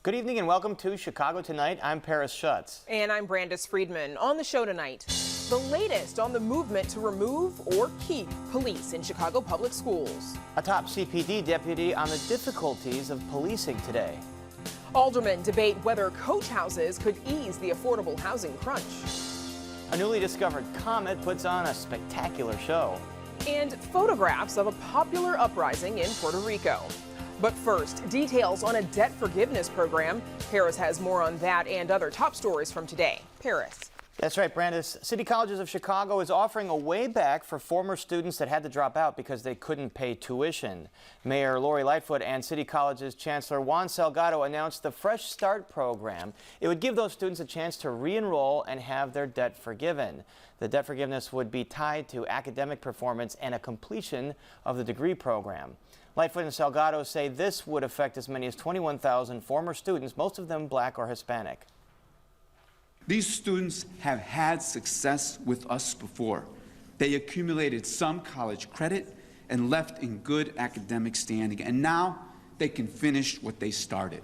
Good evening and welcome to Chicago Tonight. I'm Paris Schutz. And I'm Brandis Friedman. On the show tonight, the latest on the movement to remove or keep police in Chicago public schools. A top CPD deputy on the difficulties of policing today. Aldermen debate whether coach houses could ease the affordable housing crunch. A newly discovered comet puts on a spectacular show. And photographs of a popular uprising in Puerto Rico. But first, details on a debt forgiveness program. Paris has more on that and other top stories from today. Paris. That's right, Brandis. City Colleges of Chicago is offering a way back for former students that had to drop out because they couldn't pay tuition. Mayor Lori Lightfoot and City Colleges Chancellor Juan Salgado announced the Fresh Start program. It would give those students a chance to re-enroll and have their debt forgiven. The debt forgiveness would be tied to academic performance and a completion of the degree program. Lightfoot and Salgado say this would affect as many as 21,000 former students, most of them Black or Hispanic. These students have had success with us before. They accumulated some college credit and left in good academic standing, and now they can finish what they started.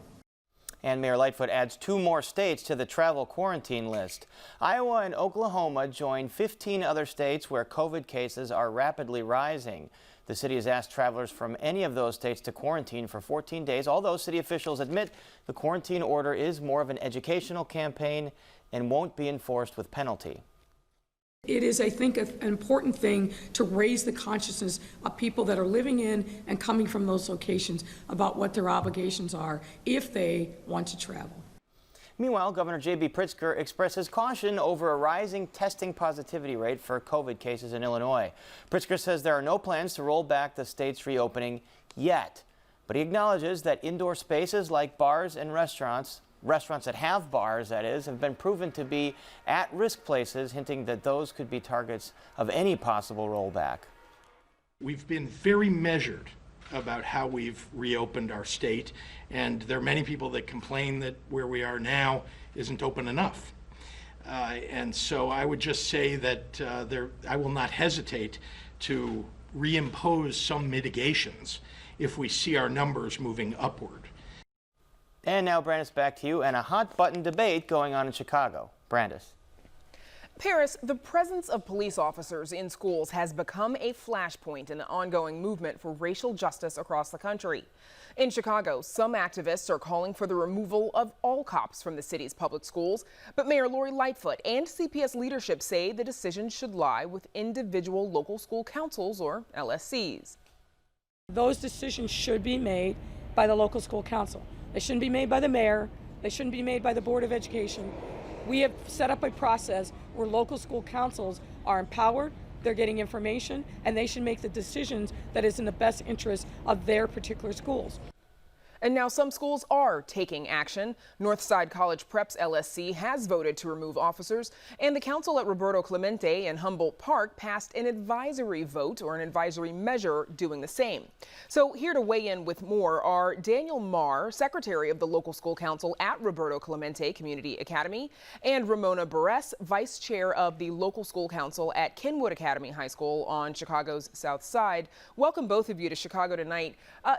And Mayor Lightfoot adds 2 more states to the travel quarantine list. Iowa and Oklahoma join 15 other states where COVID cases are rapidly rising. The city has asked travelers from any of those states to quarantine for 14 days, although city officials admit the quarantine order is more of an educational campaign and won't be enforced with penalty. It is, I think, an important thing to raise the consciousness of people that are living in and coming from those locations about what their obligations are if they want to travel. Meanwhile, Governor J.B. Pritzker expresses caution over a rising testing positivity rate for COVID cases in Illinois. Pritzker says there are no plans to roll back the state's reopening yet, but he acknowledges that indoor spaces like bars and restaurants that have bars, that is, have been proven to be at-risk places, hinting that those could be targets of any possible rollback. We've been very measured about how we've reopened our state, and there are many people that complain that where we are now isn't open enough. And so I would just say that I will not hesitate to reimpose some mitigations if we see our numbers moving upward. And now, Brandis, back to you, and a hot-button debate going on in Chicago. Brandis. Paris, the presence of police officers in schools has become a flashpoint in the ongoing movement for racial justice across the country. In Chicago, some activists are calling for the removal of all cops from the city's public schools, but Mayor Lori Lightfoot and CPS leadership say the decision should lie with individual local school councils, or LSCs. Those decisions should be made by the local school council. They shouldn't be made by the mayor. They shouldn't be made by the Board of Education. We have set up a process where local school councils are empowered, they're getting information, and they should make the decisions that is in the best interest of their particular schools. And now some schools are taking action. Northside College Prep's LSC has voted to remove officers, and the council at Roberto Clemente and Humboldt Park passed an advisory vote or an advisory measure doing the same. So here to weigh in with more are Daniel Marr, secretary of the local school council at Roberto Clemente Community Academy, and Ramona Barres, vice chair of the local school council at Kenwood Academy High School on Chicago's South Side. Welcome both of you to Chicago Tonight.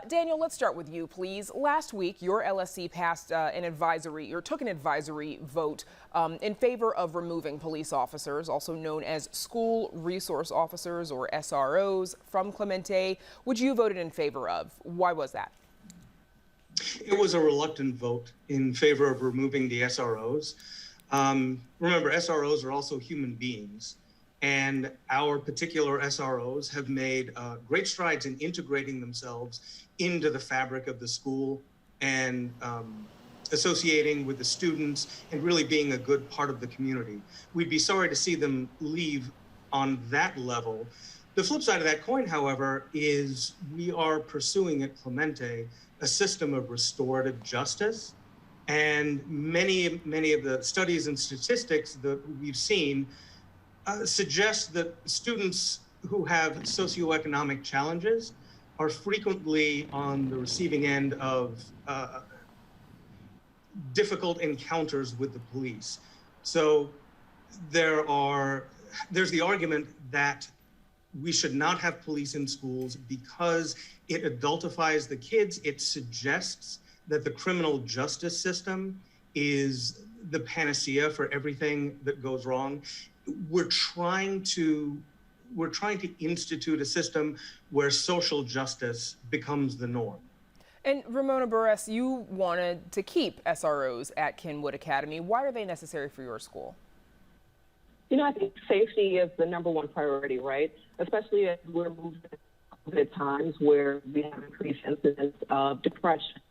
Daniel, let's start with you, please. Last week, your LSC passed took an advisory vote in favor of removing police officers, also known as school resource officers or SROs, from Clemente, which you voted in favor of. Why was that? It was a reluctant vote in favor of removing the SROs. Remember, SROs are also human beings. And our particular SROs have made great strides in integrating themselves into the fabric of the school and associating with the students and really being a good part of the community. We'd be sorry to see them leave on that level. The flip side of that coin, however, is we are pursuing at Clemente a system of restorative justice. And many of the studies and statistics that we've seen suggest that students who have socioeconomic challenges are frequently on the receiving end of difficult encounters with the police. So there are there's the argument that we should not have police in schools because it adultifies the kids. It suggests that the criminal justice system is the panacea for everything that goes wrong. We're trying to institute a system where social justice becomes the norm. And Ramona Burress, you wanted to keep SROs at Kenwood Academy. Why are they necessary for your school? You know, I think safety is the number one priority, right? Especially as we're moving at times where we have increased incidents of depression,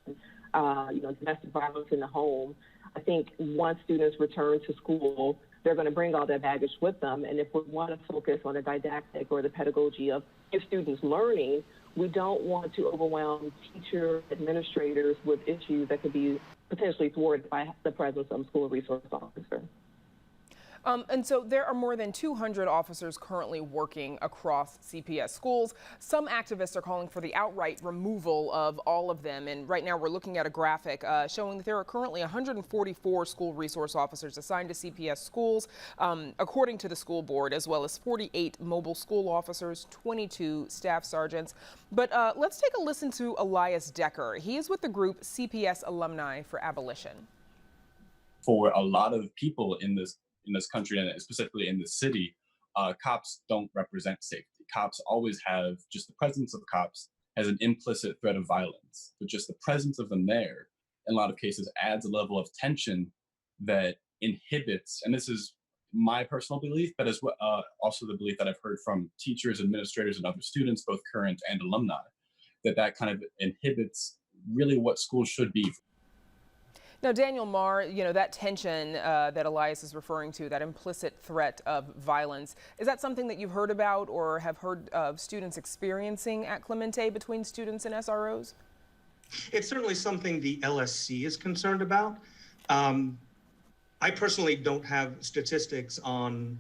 domestic violence in the home. I think once students return to school, they're going to bring all that baggage with them. And if we want to focus on the didactic or the pedagogy of your students learning, we don't want to overwhelm teachers, administrators with issues that could be potentially thwarted by the presence of a school resource officer. And so there are more than 200 officers currently working across CPS schools. Some activists are calling for the outright removal of all of them. And right now we're looking at a graphic showing that there are currently 144 school resource officers assigned to CPS schools, according to the school board, as well as 48 mobile school officers, 22 staff sergeants. But let's take a listen to Elias Decker. He is with the group CPS Alumni for Abolition. For a lot of people in this country, and specifically in the city, cops don't represent safety. Cops always have, just the presence of cops has an implicit threat of violence, but just the presence of them there, in a lot of cases, adds a level of tension that inhibits, and this is my personal belief, but as well, also the belief that I've heard from teachers, administrators, and other students, both current and alumni, that kind of inhibits really what schools should be. Now, Daniel Marr, that tension that Elias is referring to, that implicit threat of violence, is that something that you've heard about or have heard of students experiencing at Clemente between students and SROs? It's certainly something the LSC is concerned about. I personally don't have statistics on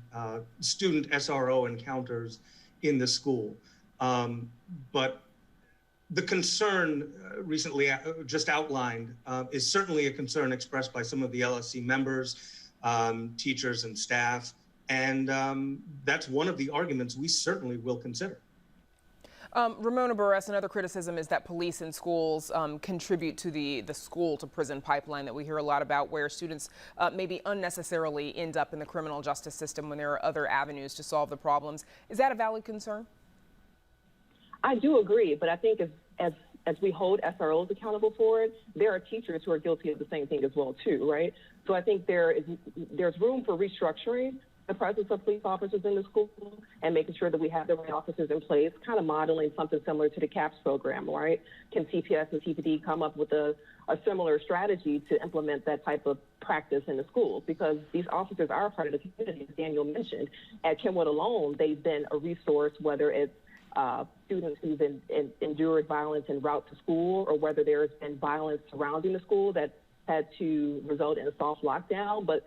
student SRO encounters in the school, but the concern recently just outlined is certainly a concern expressed by some of the LSC members, teachers and staff, and that's one of the arguments we certainly will consider. Ramona Burress, another criticism is that police in schools contribute to the school to prison pipeline that we hear a lot about, where students maybe unnecessarily end up in the criminal justice system when there are other avenues to solve the problems. Is that a valid concern? I do agree, but I think as we hold SROs accountable for it, there are teachers who are guilty of the same thing as well too, right? So I think there's room for restructuring the presence of police officers in the school and making sure that we have the right officers in place, kind of modeling something similar to the CAPS program, right? Can CPS and TPD come up with a similar strategy to implement that type of practice in the schools? Because these officers are a part of the community, as Daniel mentioned. At Kenwood alone, they've been a resource, whether it's students who've endured violence en route to school, or whether there's been violence surrounding the school that had to result in a soft lockdown. But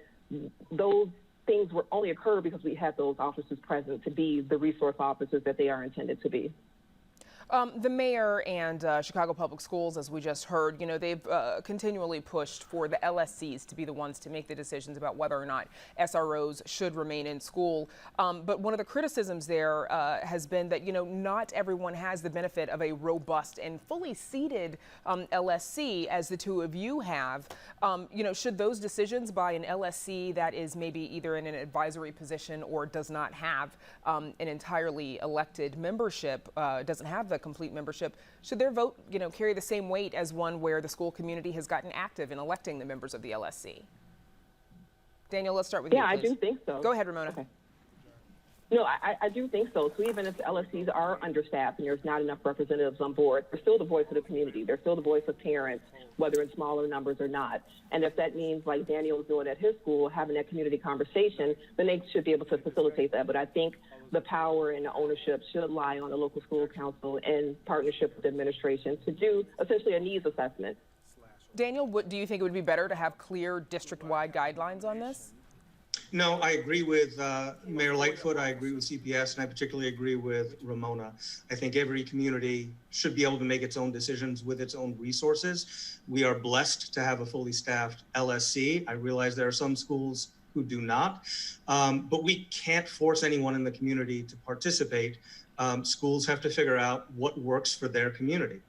those things were only occurred because we had those officers present to be the resource officers that they are intended to be. The mayor and Chicago Public Schools, as we just heard, they've continually pushed for the LSCs to be the ones to make the decisions about whether or not SROs should remain in school. But one of the criticisms there has been that, not everyone has the benefit of a robust and fully seated LSC, as the two of you have. Should those decisions by an LSC that is maybe either in an advisory position or does not have an entirely elected membership, doesn't have the complete membership, should their vote, carry the same weight as one where the school community has gotten active in electing the members of the LSC? Daniel, let's start with you, Yeah, please. I do think so. Go ahead, Ramona. Okay. No, I do think so. So even if the LSCs are understaffed and there's not enough representatives on board, they're still the voice of the community. They're still the voice of parents, whether in smaller numbers or not. And if that means, like Daniel was doing at his school, having that community conversation, then they should be able to facilitate that. But I think the power and the ownership should lie on the local school council in partnership with the administration to do essentially a needs assessment. Daniel, do you think it would be better to have clear district-wide guidelines on this? No, I agree with Mayor Lightfoot. I agree with CPS, and I particularly agree with Ramona. I think every community should be able to make its own decisions with its own resources. We are blessed to have a fully staffed LSC. I realize there are some schools who do not. But we can't force anyone in the community to participate. Schools have to figure out what works for their community.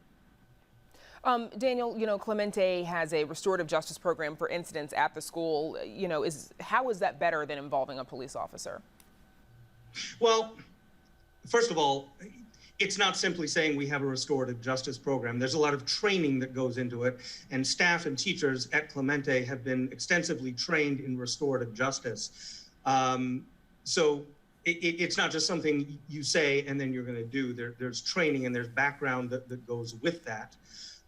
Daniel, Clemente has a restorative justice program for incidents at the school. How is that better than involving a police officer? Well, first of all, it's not simply saying we have a restorative justice program. There's a lot of training that goes into it, and staff and teachers at Clemente have been extensively trained in restorative justice. So it's not just something you say and then you're going to do. There's training and there's background that goes with that.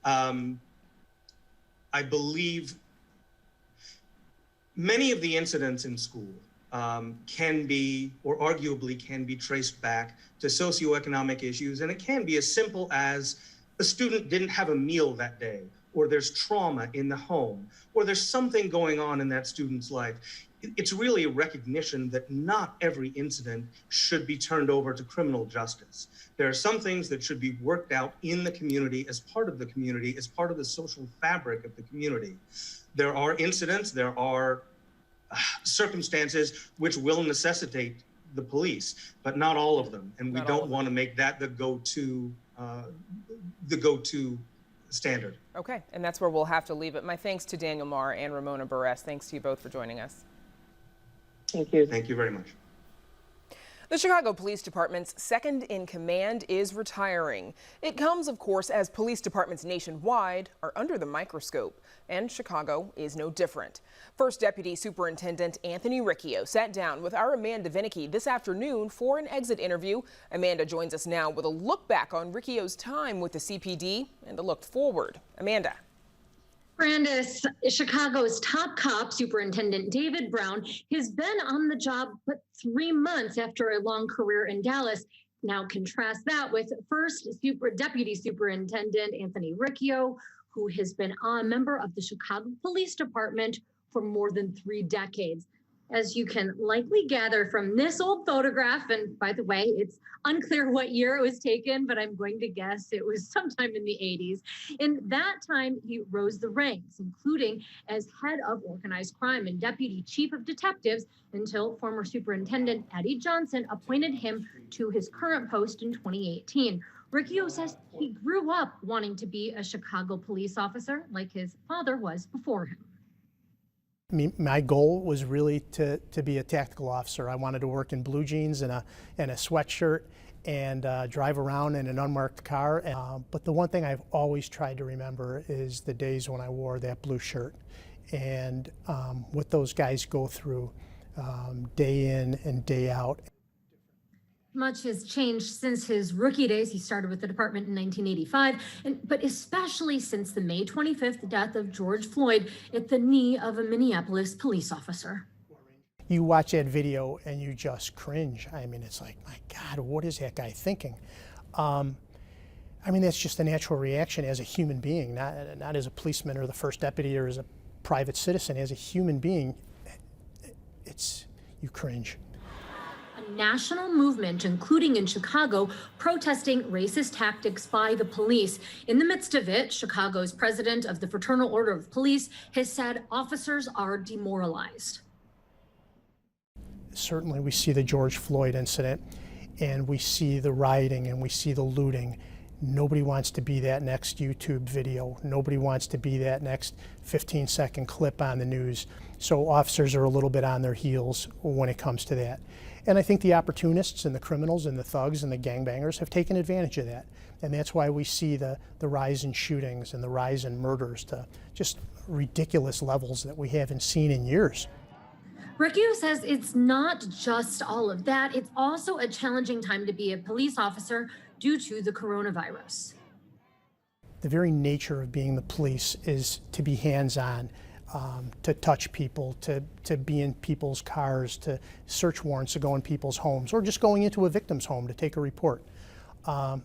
I believe many of the incidents in school can be, or arguably can be, traced back to socioeconomic issues. And it can be as simple as a student didn't have a meal that day, or there's trauma in the home, or there's something going on in that student's life. It's really a recognition that not every incident should be turned over to criminal justice. There are some things that should be worked out in the community, as part of the community, as part of the social fabric of the community. There are incidents, there are circumstances which will necessitate the police, but not all of them. And we don't want to make that the go-to standard. Okay, and that's where we'll have to leave it. My thanks to Daniel Marr and Ramona Burress. Thanks to you both for joining us. Thank you. Thank you very much. The Chicago Police Department's second in command is retiring. It comes, of course, as police departments nationwide are under the microscope, and Chicago is no different. First Deputy Superintendent Anthony Riccio sat down with our Amanda Vinicki this afternoon for an exit interview. Amanda joins us now with a look back on Riccio's time with the CPD and a look forward. Amanda. Brandis, Chicago's top cop, Superintendent David Brown, has been on the job but 3 months after a long career in Dallas. Now contrast that with First Deputy Superintendent Anthony Riccio, who has been a member of the Chicago Police Department for more than 3 decades. As you can likely gather from this old photograph, and by the way, it's unclear what year it was taken, but I'm going to guess it was sometime in the 80s. In that time, he rose the ranks, including as head of organized crime and deputy chief of detectives, until former Superintendent Eddie Johnson appointed him to his current post in 2018. Riccio says he grew up wanting to be a Chicago police officer, like his father was before him. My goal was really to be a tactical officer. I wanted to work in blue jeans and a sweatshirt and drive around in an unmarked car. But the one thing I've always tried to remember is the days when I wore that blue shirt and what those guys go through day in and day out. Much has changed since his rookie days. He started with the department in 1985, but especially since the May 25th death of George Floyd at the knee of a Minneapolis police officer. You watch that video and you just cringe. I mean, it's like, my God, what is that guy thinking? I mean, that's just a natural reaction as a human being, not as a policeman or the first deputy or as a private citizen. As a human being, you cringe. A national movement, including in Chicago, protesting racist tactics by the police. In the midst of it, Chicago's president of the Fraternal Order of Police has said officers are demoralized. Certainly we see the George Floyd incident and we see the rioting and we see the looting. Nobody wants to be that next YouTube video. Nobody wants to be that next 15-second clip on the news. So officers are a little bit on their heels when it comes to that. And I think the opportunists and the criminals and the thugs and the gangbangers have taken advantage of that. And that's why we see the rise in shootings and the rise in murders to just ridiculous levels that we haven't seen in years. Riccio says it's not just all of that. It's also a challenging time to be a police officer due to the coronavirus. The very nature of being the police is to be hands-on. To touch people, to be in people's cars, to search warrants to go in people's homes, or just going into a victim's home to take a report. And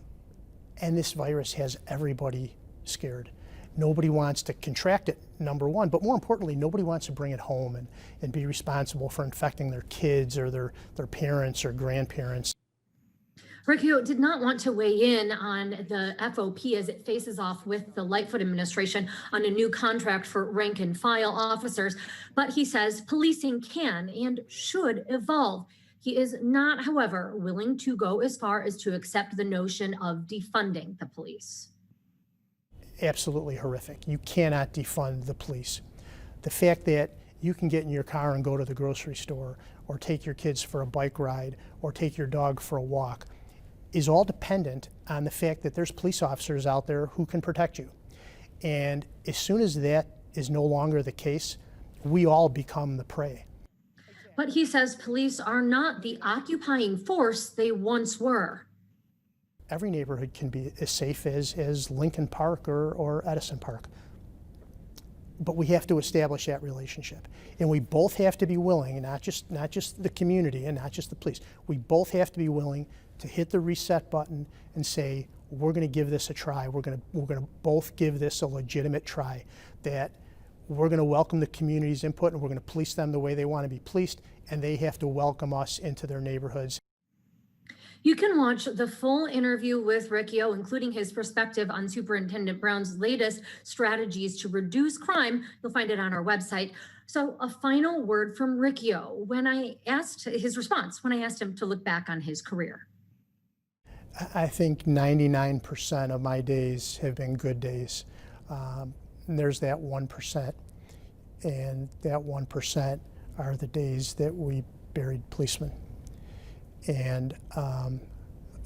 this virus has everybody scared. Nobody wants to contract it, number one, but more importantly, nobody wants to bring it home and be responsible for infecting their kids or their parents or grandparents. Riccio did not want to weigh in on the FOP as it faces off with the Lightfoot administration on a new contract for rank and file officers, but he says policing can and should evolve. He is not, however, willing to go as far as to accept the notion of defunding the police. Absolutely horrific. You cannot defund the police. The fact that you can get in your car and go to the grocery store, or take your kids for a bike ride, or take your dog for a walk, is all dependent on the fact that there's police officers out there who can protect you. And as soon as that is no longer the case, we all become the prey. But he says police are not the occupying force they once were. Every neighborhood can be as safe as Lincoln Park or Edison Park. But we have to establish that relationship. And we both have to be willing, not just the community and not just the police, we both have to be willing to hit the reset button and say, we're going to give this a try. We're going to both give this a legitimate try. That we're going to welcome the community's input and we're going to police them the way they want to be policed, and they have to welcome us into their neighborhoods. You can watch the full interview with Riccio, including his perspective on Superintendent Brown's latest strategies to reduce crime. You'll find it on our website. So a final word from Riccio when I asked him to look back on his career. I think 99% of my days have been good days. And there's that 1%. And that 1% are the days that we buried policemen. And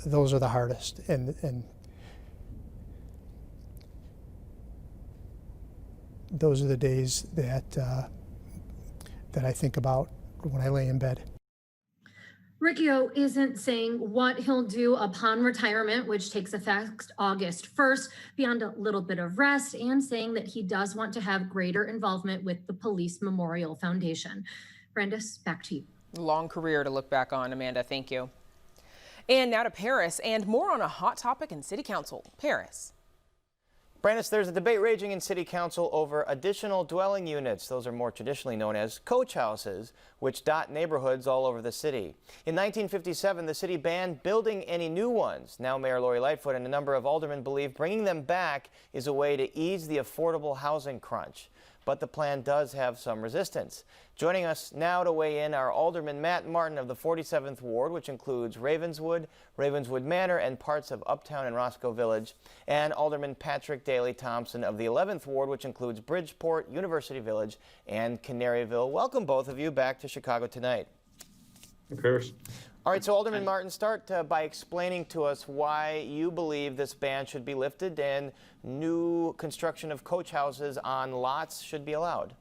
those are the hardest. And those are the days that I think about when I lay in bed. Riccio isn't saying what he'll do upon retirement, which takes effect August 1st, beyond a little bit of rest, and saying that he does want to have greater involvement with the Police Memorial Foundation. Brandis, back to you. Long career to look back on, Amanda. Thank you. And now to Paris, and more on a hot topic in City Council. Paris. Brandis, there's a debate raging in City Council over additional dwelling units. Those are more traditionally known as coach houses, which dot neighborhoods all over the city. In 1957, the city banned building any new ones. Now Mayor Lori Lightfoot and a number of aldermen believe bringing them back is a way to ease the affordable housing crunch. But the plan does have some resistance. Joining us now to weigh in are Alderman Martin of the 47th Ward, which includes Ravenswood, Ravenswood Manor, and parts of Uptown and Roscoe Village, and Alderman Patrick Daly Thompson of the 11th Ward, which includes Bridgeport, University Village, and Canaryville. Welcome, both of you, back to Chicago tonight. Hey, Paris. All right, so Alderman Martin, start by explaining to us why you believe this ban should be lifted and new construction of coach houses on lots should be allowed.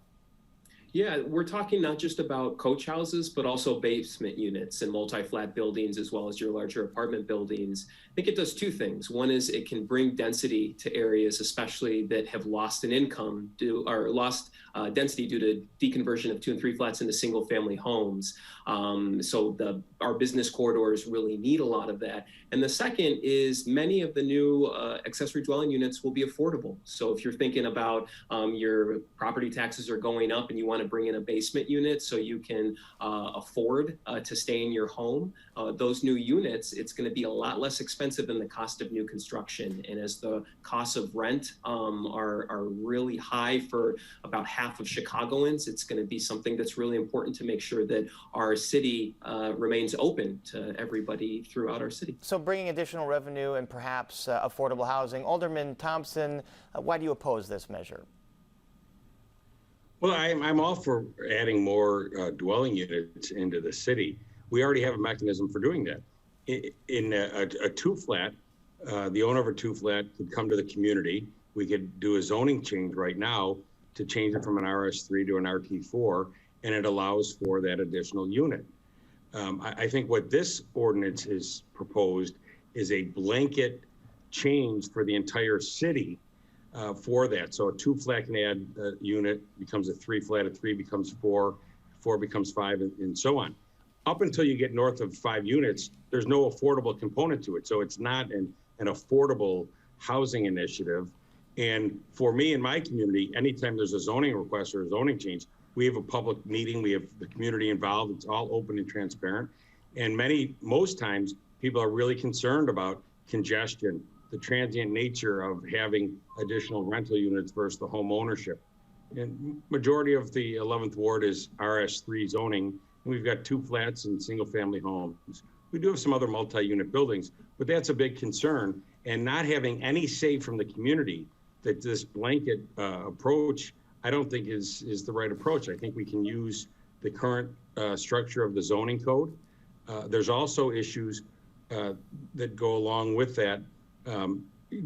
Yeah, we're talking not just about coach houses, but also basement units and multi-flat buildings, as well as your larger apartment buildings. I think it does two things. One is it can bring density to areas, especially that have lost an income lost density due to deconversion of 2 and 3 flats into single family homes. So our business corridors really need a lot of that. And the second is many of the new accessory dwelling units will be affordable. So if you're thinking about your property taxes are going up and you want to bring in a basement unit so you can afford to stay in your home, those new units, it's going to be a lot less expensive than the cost of new construction. And as the costs of rent are really high for about half of Chicagoans, it's going to be something that's really important to make sure that our city remains open to everybody throughout our city. So bringing additional revenue and perhaps affordable housing. Alderman Thompson, why do you oppose this measure? Well, I'm all for adding more dwelling units into the city. We already have a mechanism for doing that. In a 2-flat, the owner of a 2-flat could come to the community. We could do a zoning change right now to change it from an RS3 to an RT4, and it allows for that additional unit. I think what this ordinance is proposed is a blanket change for the entire city for that. So a 2-flat can add a unit, becomes a 3-flat, a 3 becomes 4, 4 becomes 5, and so on. Up until you get north of 5 units, there's no affordable component to it. So it's not an affordable housing initiative. And for me in my community, anytime there's a zoning request or a zoning change, we have a public meeting, we have the community involved, it's all open and transparent. And most times People are really concerned about congestion, the transient nature of having additional rental units versus the home ownership. And majority of the 11th Ward is RS3 zoning, and we've got 2 flats and single-family homes. We do have some other multi-unit buildings, but that's a big concern. And not having any say from the community, that this blanket approach, I don't think is the right approach. I think we can use the current structure of the zoning code. There's also issues that go along with that,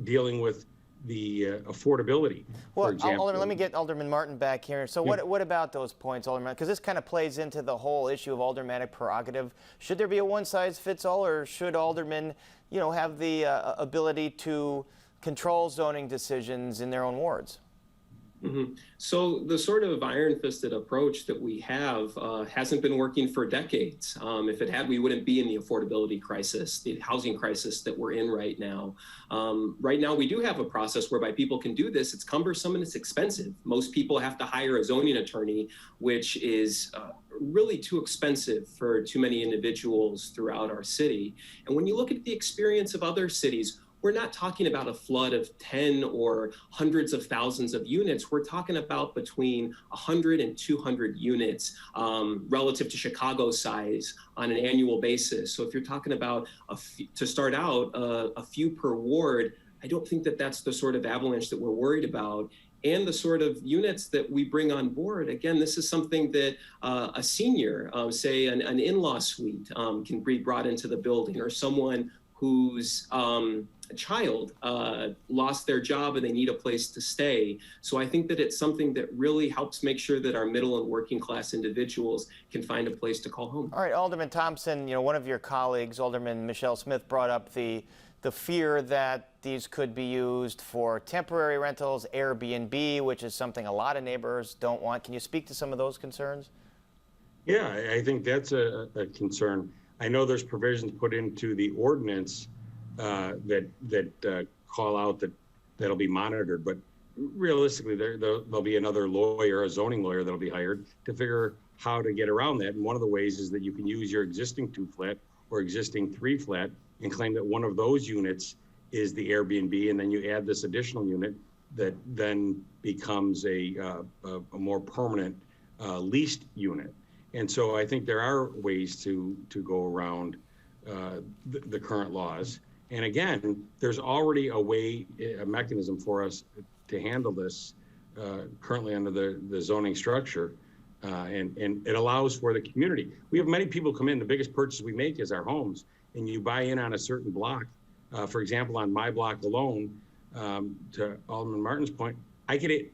dealing with the affordability. Well, for example. Alderman, let me get Alderman Martin back here. So what about those points, Alderman? Because this kind of plays into the whole issue of aldermanic prerogative. Should there be a one-size-fits-all, or should aldermen, have the ability to control zoning decisions in their own wards? Mm-hmm. So the sort of iron-fisted approach that we have hasn't been working for decades. If it had, we wouldn't be in the affordability crisis, the housing crisis that we're in right now. Right now, we do have a process whereby people can do this. It's cumbersome and it's expensive. Most people have to hire a zoning attorney, which is really too expensive for too many individuals throughout our city. And when you look at the experience of other cities, we're not talking about a flood of 10 or hundreds of thousands of units. We're talking about between 100 and 200 units relative to Chicago's size on an annual basis. So if you're talking about, to start out, a few per ward, I don't think that that's the sort of avalanche that we're worried about. And the sort of units that we bring on board, again, this is something that a senior, say an in-law suite, can be brought into the building, or someone whose child lost their job and they need a place to stay. So I think that it's something that really helps make sure that our middle and working class individuals can find a place to call home. All right, Alderman Thompson, one of your colleagues, Alderman Michelle Smith, brought up the fear that these could be used for temporary rentals, Airbnb, which is something a lot of neighbors don't want. Can you speak to some of those concerns? Yeah, I think that's a concern. I know there's provisions put into the ordinance that call out that'll be monitored, but realistically, there'll be another lawyer, a zoning lawyer, that'll be hired to figure how to get around that. And one of the ways is that you can use your existing 2-flat or existing 3-flat and claim that one of those units is the Airbnb, and then you add this additional unit that then becomes a more permanent leased unit. And so I think there are ways to go around the current laws. And again, there's already a mechanism for us to handle this currently under the zoning structure. And it allows for the community. We have many people come in. The biggest purchase we make is our homes. And you buy in on a certain block. For example, on my block alone, to Alderman Martin's point, I could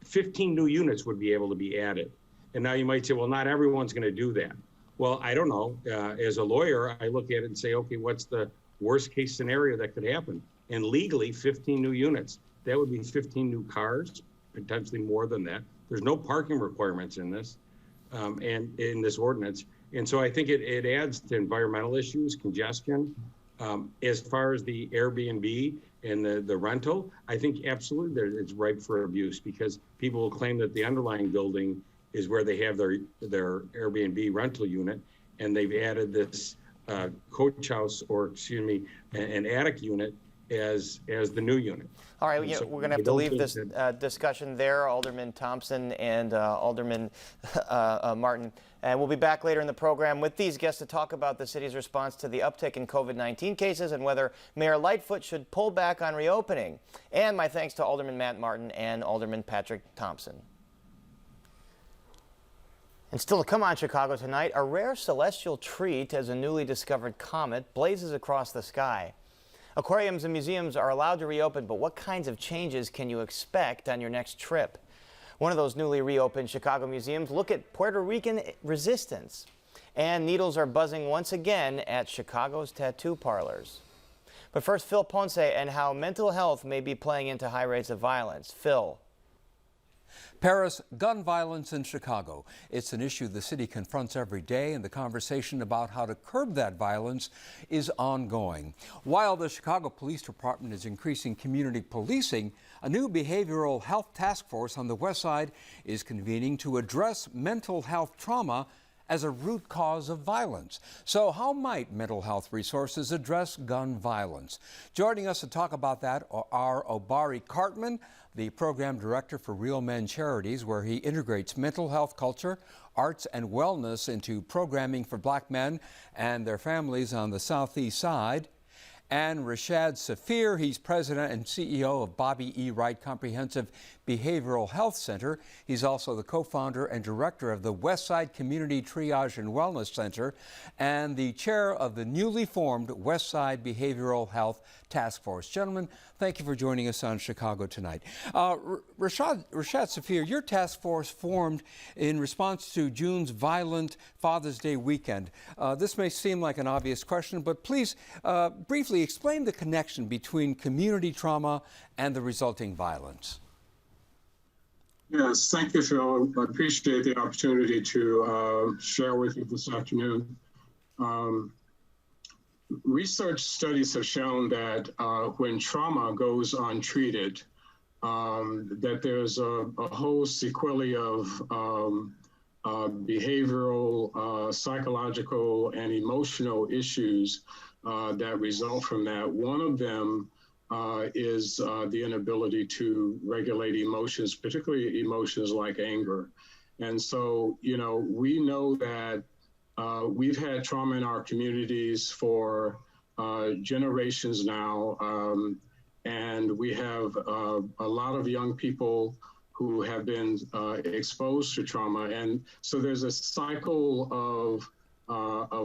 15 new units would be able to be added. And now you might say, well, not everyone's going to do that. Well, I don't know. As a lawyer, I look at it and say, okay, what's the worst case scenario that could happen? And legally, 15 new units. That would be 15 new cars, potentially more than that. There's no parking requirements in this, and in this ordinance. And so I think it adds to environmental issues, congestion. As far as the Airbnb and the rental, I think absolutely it's ripe for abuse, because people will claim that the underlying building is where they have their Airbnb rental unit, and they've added this coach house, or excuse me, an attic unit as the new unit. All right, so we're going to have to leave this discussion there, Alderman Thompson and Alderman Martin. And we'll be back later in the program with these guests to talk about the city's response to the uptick in COVID-19 cases and whether Mayor Lightfoot should pull back on reopening. And my thanks to Alderman Matt Martin and Alderman Patrick Thompson. And still to come on Chicago tonight, a rare celestial treat as a newly discovered comet blazes across the sky. Aquariums and museums are allowed to reopen, but what kinds of changes can you expect on your next trip? One of those newly reopened Chicago museums look at Puerto Rican resistance. And needles are buzzing once again at Chicago's tattoo parlors. But first, Phil Ponce and how mental health may be playing into high rates of violence. Phil. Paris, gun violence in Chicago. It's an issue the city confronts every day, and the conversation about how to curb that violence is ongoing. While the Chicago Police Department is increasing community policing, a new behavioral health task force on the west side is convening to address mental health trauma as a root cause of violence. So how might mental health resources address gun violence? Joining us to talk about that are Obari Cartman, the program director for Real Men Charities, where he integrates mental health culture, arts, and wellness into programming for Black men and their families on the Southeast Side. And Rashad Safir, he's president and CEO of Bobby E. Wright Comprehensive Behavioral Health Center. He's also the co-founder and director of the Westside Community Triage and Wellness Center and the chair of the newly formed Westside Behavioral Health Task Force. Gentlemen, thank you for joining us on Chicago Tonight. Rashad Safir, your task force formed in response to June's violent Father's Day weekend. This may seem like an obvious question, but please briefly explain the connection between community trauma and the resulting violence. Yes, thank you, Phil. I appreciate the opportunity to share with you this afternoon. Research studies have shown that when trauma goes untreated, that there's a whole sequelae of behavioral, psychological, and emotional issues that result from that. One of them is the inability to regulate emotions, particularly emotions like anger. And so, you know, we know that we've had trauma in our communities for generations now, and we have a lot of young people who have been exposed to trauma. And so there's a cycle of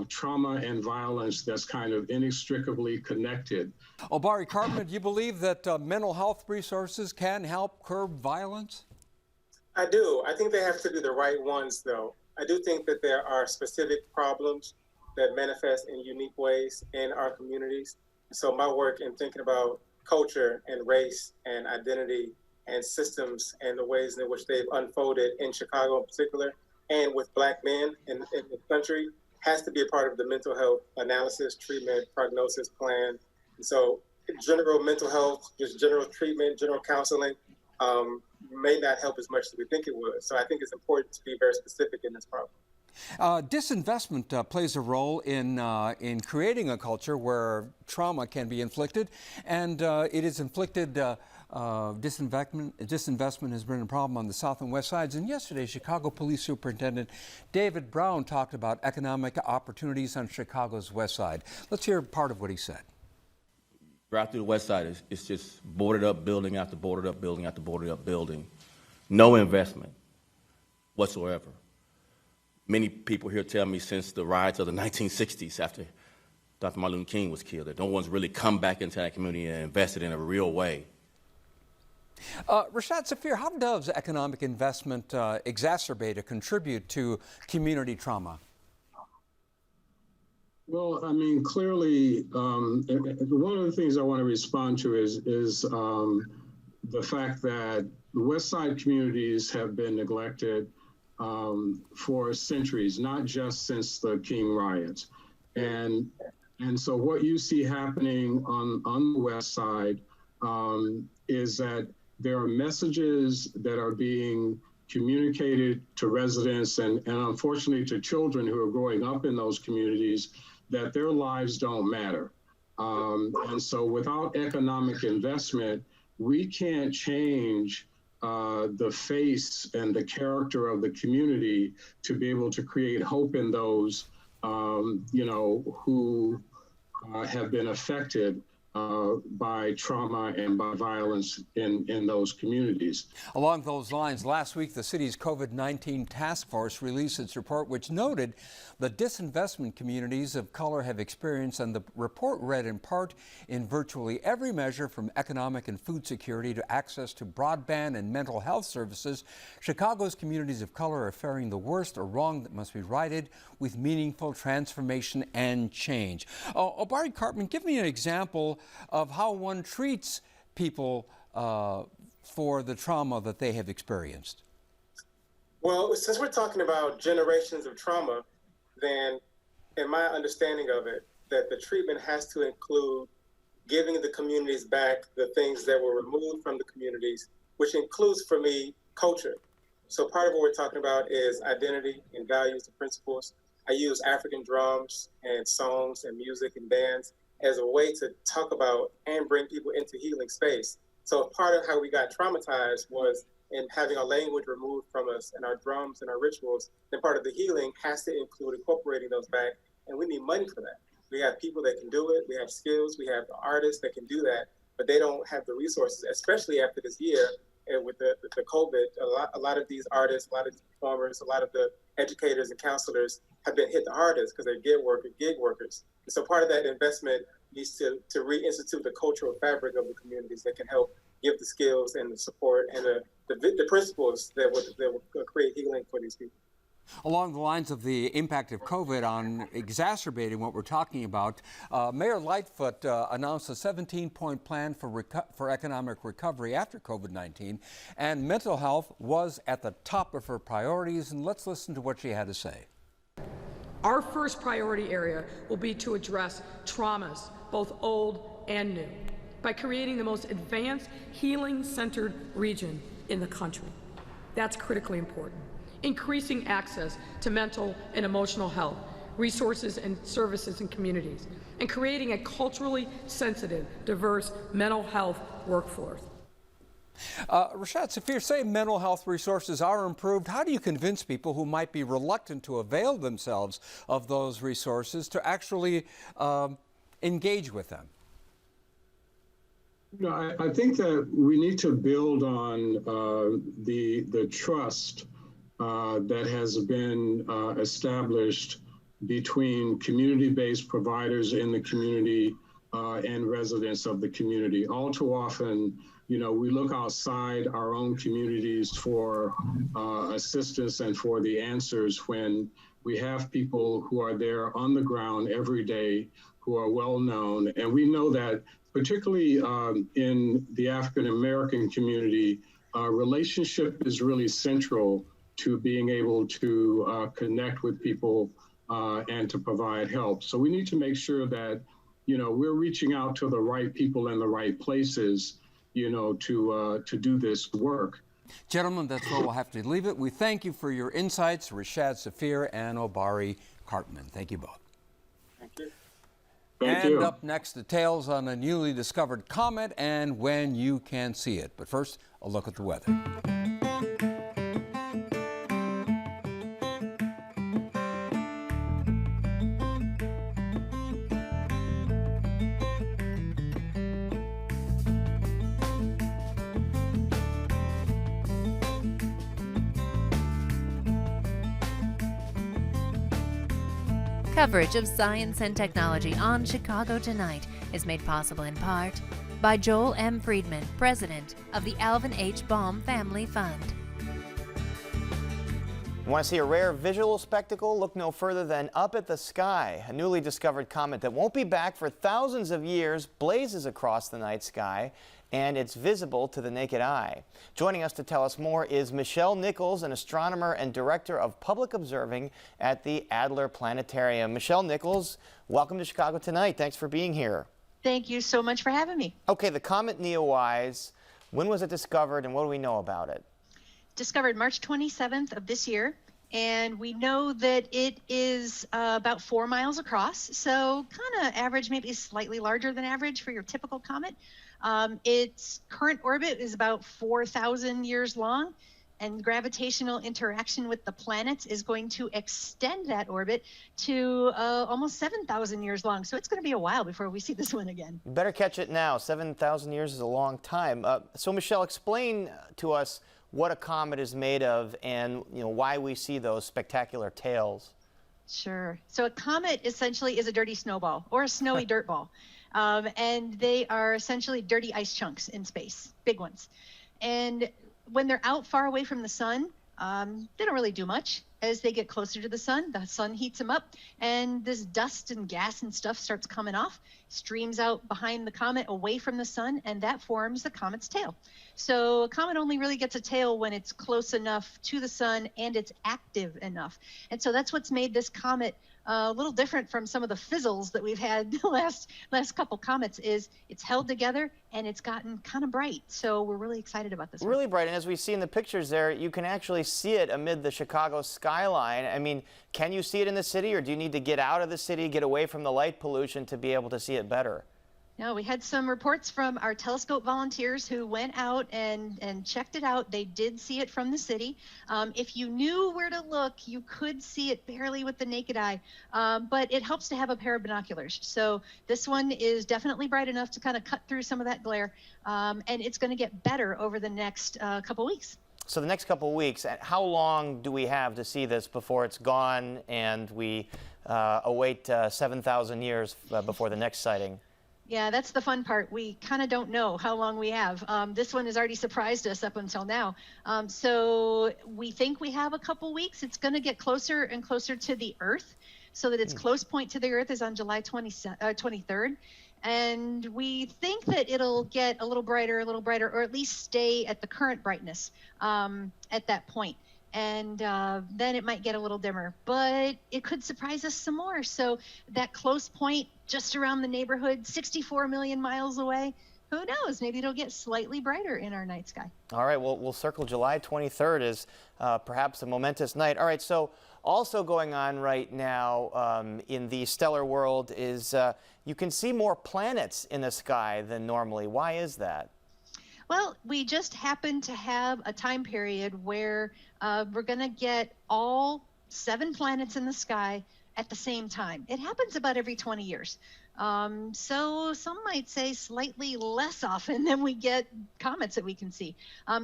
trauma and violence that's kind of inextricably connected. Obari Cartman, do you believe that mental health resources can help curb violence? I do. I think they have to be the right ones, though. I do think that there are specific problems that manifest in unique ways in our communities. So my work in thinking about culture and race and identity and systems and the ways in which they've unfolded in Chicago in particular and with Black men in the country has to be a part of the mental health analysis, treatment, prognosis plan. And so general mental health, just general treatment, general counseling may not help as much as we think it would. So I think it's important to be very specific in this problem. Disinvestment plays a role in creating a culture where trauma can be inflicted, and it is inflicted. Disinvestment has been a problem on the South and West Sides. And yesterday, Chicago Police Superintendent David Brown talked about economic opportunities on Chicago's West Side. Let's hear part of what he said. Right through the West Side, it's just boarded up building after boarded up building after boarded up building. No investment whatsoever. Many people here tell me since the riots of the 1960s, after Dr. Martin Luther King was killed, that no one's really come back into that community and invested in a real way. Rashad Safir, how does economic investment exacerbate or contribute to community trauma? Well, I mean, clearly, one of the things I want to respond to is the fact that the West Side communities have been neglected for centuries, not just since the King riots. And so what you see happening on the West Side is that there are messages that are being communicated to residents and unfortunately to children who are growing up in those communities that their lives don't matter. And so without economic investment, we can't change the face and the character of the community to be able to create hope in those, you know, who have been affected by trauma and by violence in those communities. Along those lines, last week the city's COVID-19 task force released its report, which noted the disinvestment communities of color have experienced, and the report read in part, in virtually every measure from economic and food security to access to broadband and mental health services, Chicago's communities of color are faring the worst, a wrong that must be righted with meaningful transformation and change. Obari Cartman, give me an example of how one treats people for the trauma that they have experienced. Well, since we're talking about generations of trauma, then in my understanding of it, that the treatment has to include giving the communities back the things that were removed from the communities, which includes for me culture. So part of what we're talking about is identity and values and principles. I use African drums and songs and music and bands as a way to talk about and bring people into healing space. So part of how we got traumatized was in having our language removed from us and our drums and our rituals. Then part of the healing has to include incorporating those back, and we need money for that. We have people that can do it, we have skills, we have artists that can do that, but they don't have the resources, especially after this year. And with the COVID, a lot of these artists, a lot of these performers, a lot of the educators and counselors have been hit the hardest because they're gig workers. And so part of that investment needs to reinstitute the cultural fabric of the communities that can help give the skills and the support and the principles that will create healing for these people. Along the lines of the impact of COVID on exacerbating what we're talking about, Mayor Lightfoot announced a 17-point plan for economic recovery after COVID-19, and mental health was at the top of her priorities. And let's listen to what she had to say. Our first priority area will be to address traumas, both old and new, by creating the most advanced healing-centered region in the country. That's critically important. Increasing access to mental and emotional health, resources and services in communities, and creating a culturally sensitive, diverse mental health workforce. Rashad Safir, say mental health resources are improved. How do you convince people who might be reluctant to avail themselves of those resources to actually engage with them? No, I think that we need to build on the trust that has been established between community-based providers in the community and residents of the community. All too often, we look outside our own communities for assistance and for the answers when we have people who are there on the ground every day, who are well known. And we know that particularly in the African American community, relationship is really central to being able to connect with people and to provide help. So we need to make sure that, we're reaching out to the right people in the right places, to do this work. Gentlemen, that's where we'll have to leave it. We thank you for your insights, Rashad Safir and Obari Cartman. Thank you both. Thank you. And up next, details on a newly discovered comet and when you can see it. But first, a look at the weather. Coverage of science and technology on Chicago Tonight is made possible in part by Joel M. Friedman, president of the Alvin H. Baum Family Fund. Want to see a rare visual spectacle? Look no further than up at the sky. A newly discovered comet that won't be back for thousands of years blazes across the night sky, and it's visible to the naked eye. Joining us to tell us more is Michelle Nichols, an astronomer and director of public observing at the Adler Planetarium. Michelle Nichols, welcome to Chicago Tonight. Thanks for being here. Thank you so much for having me. Okay, the comet Neowise, when was it discovered and what do we know about it? Discovered March 27th of this year, and we know that it is about 4 miles across, so kind of average, maybe slightly larger than average for your typical comet. Its current orbit is about 4,000 years long, and gravitational interaction with the planets is going to extend that orbit to almost 7,000 years long. So it's going to be a while before we see this one again. You better catch it now. 7,000 years is a long time. So Michelle, explain to us what a comet is made of and why we see those spectacular tails. Sure. So a comet essentially is a dirty snowball or a snowy dirt ball. And they are essentially dirty ice chunks in space, big ones. And when they're out far away from the sun, they don't really do much. As they get closer to the sun heats them up, and this dust and gas and stuff starts coming off, streams out behind the comet away from the sun, and that forms the comet's tail. So a comet only really gets a tail when it's close enough to the sun and it's active enough. And so that's what's made this comet a little different from some of the fizzles that we've had the last couple comets is it's held together and it's gotten kind of bright. So we're really excited about this one. Really bright, and as we see in the pictures there, you can actually see it amid the Chicago skyline. I mean, can you see it in the city, or do you need to get out of the city, get away from the light pollution to be able to see it better? No, we had some reports from our telescope volunteers who went out and checked it out. They did see it from the city. If you knew where to look, you could see it barely with the naked eye, but it helps to have a pair of binoculars. So this one is definitely bright enough to kind of cut through some of that glare, and it's going to get better over the next couple weeks. So the next couple of weeks, how long do we have to see this before it's gone and we await 7,000 years before the next sighting? Yeah, that's the fun part. We kind of don't know how long we have. This one has already surprised us up until now. So we think we have a couple weeks. It's going to get closer and closer to the Earth, so that its close point to the Earth is on July 23rd. And we think that it'll get a little brighter, or at least stay at the current brightness at that point. And then it might get a little dimmer, but it could surprise us some more. So that close point just around the neighborhood, 64 million miles away, who knows? Maybe it'll get slightly brighter in our night sky. All right, well, we'll circle July 23rd as perhaps a momentous night. All right, so also going on right now in the stellar world is you can see more planets in the sky than normally. Why is that? Well, we just happen to have a time period where we're going to get all 7 planets in the sky at the same time. It happens about every 20 years. So some might say slightly less often than we get comets that we can see.